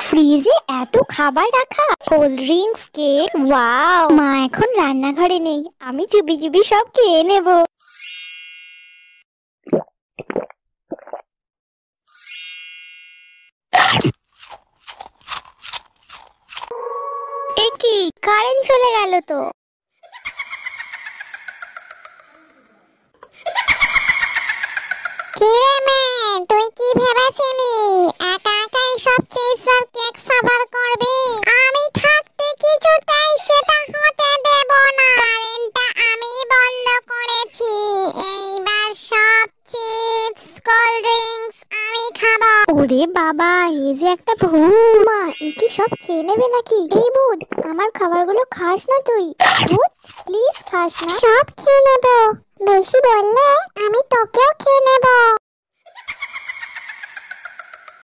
ফ্রিজে এত খাবার রাখা, কোল্ড ড্রিঙ্কস, কেক, ওয়াও! মা এখন রান্নাঘরে নেই, আমি চুপি চুপি সব খেয়ে নেব। এ কি, কারেন্ট চলে গেল তো। কি রে মেয়ে, তুই কি ভেবেছিলি একা একাই সব চিপস আর কেক সাবার করবি? আমি থাকতে কিছুতেই সেটা হতে দেব না। কারেন্টটা আমি বন্ধ করেছি, এইবার সব চিপস কোল্ড ড্রিঙ্কস আমি খাবো। ওরে বাবা, এই যে একটা ভূত! মা, এ কি সব খেয়ে নেবে নাকি? এই ভূত, আমার খাবারগুলো খাস না তুই। ভূত, প্লিজ খাস না। সব খেয়ে নেব, বেশি বললে আমি তোকেও খেয়ে নেব।